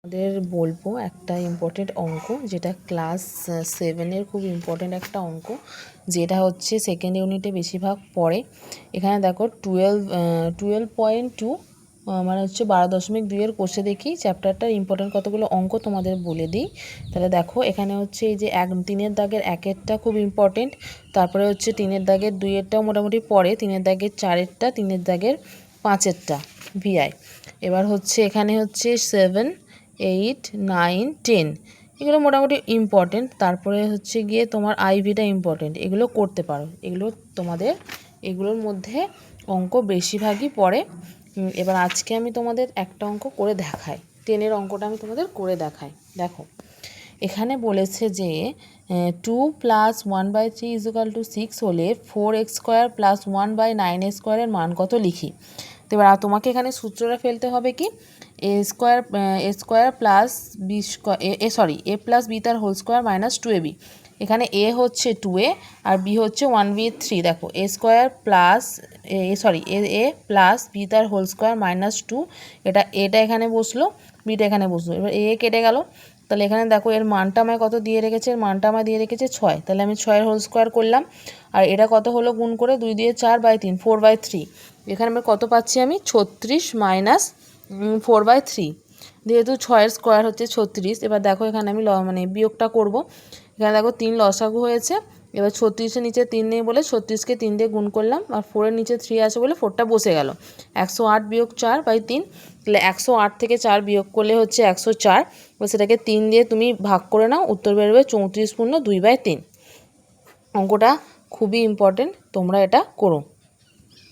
আমাদের বলবো একটা ইম্পর্টেন্ট অঙ্ক, যেটা ক্লাস 7-এর খুব ইম্পর্টেন্ট একটা অঙ্ক, যেটা হচ্ছে সেকেন্ড ইউনিটে বেশিরভাগ পড়ে। এখানে দেখো 12.2 মানে হচ্ছে 12.2-এর কোষে দেখি চ্যাপ্টারটার ইম্পর্টেন্ট কতগুলো অঙ্ক তোমাদের বলে দিই। তাহলে দেখো এখানে হচ্ছে এই যে 3-এর দাগের 1-এরটা খুব ইম্পর্টেন্ট, তারপরে হচ্ছে 3-এর দাগের 2-এরটাও মোটামুটি পড়ে, 3-এর দাগের 4-এরটা, 3-এর দাগের 5-এরটা ভিআই। এবার হচ্ছে এখানে হচ্ছে 7, 8, 9, 10 এগুলো মোটামুটি ইম্পর্টেন্ট। তারপরে হচ্ছে গিয়ে তোমার আইভিটা ইম্পর্টেন্ট, এগুলো করতে পারো, এগুলো তোমাদের এগুলোর মধ্যে অঙ্ক বেশিরভাগই পড়ে। এবার আজকে আমি তোমাদের একটা অঙ্ক করে দেখাই, 10-এর অঙ্কটা আমি তোমাদের করে দেখাই। দেখো এখানে বলেছে যে 2 + 1/3 = 6 হলে 4x² + 1/9 মান কত লিখি। তো এবার তোমাকে এখানে সূত্রটা ফেলতে হবে কি, a² + b তার হোল স্কোয়ার মাইনাস 2ab। এখানে a হচ্ছে 2a আর b হচ্ছে 1/3। দেখো a² + b তার হোল স্কোয়ার মাইনাস 2, এটা এখানে বসলো, বিটা এখানে বসলো। এবার a কেটে গেল, তাহলে এখানে দেখো এর মানটা আমায় কত দিয়ে রেখেছে, এর মানটা আমায় দিয়ে রেখেছে 6, তাহলে আমি 6-এর হোল স্কোয়ার করলাম। আর এটা কত হলো গুণ করে, 2 দিয়ে 4/3, 4/3। এখানে আমরা কত পাচ্ছি, আমি 36 মাইনাস 4/3, যেহেতু 6-এর স্কোয়ার হচ্ছে 36। এবার দেখো এখানে আমি বিয়োগটা করব। এখানে দেখো 3 লসাগু হয়েছে, এবার 36-এর নিচে 3 নেই বলে 36কে 3 দিয়ে গুণ করলাম, আর 4-এর নিচে 3 আছে বলে 4টা বসে গেল। 108 বিয়োগ 4/3, তাহলে 108 থেকে 4 বিয়োগ করলে হচ্ছে 104। এবার সেটাকে 3 দিয়ে তুমি ভাগ করে নাও, উত্তর বেরোবে 34 পূর্ণ 2/3। অঙ্কটা খুবই ইম্পর্টেন্ট, তোমরা এটা করো।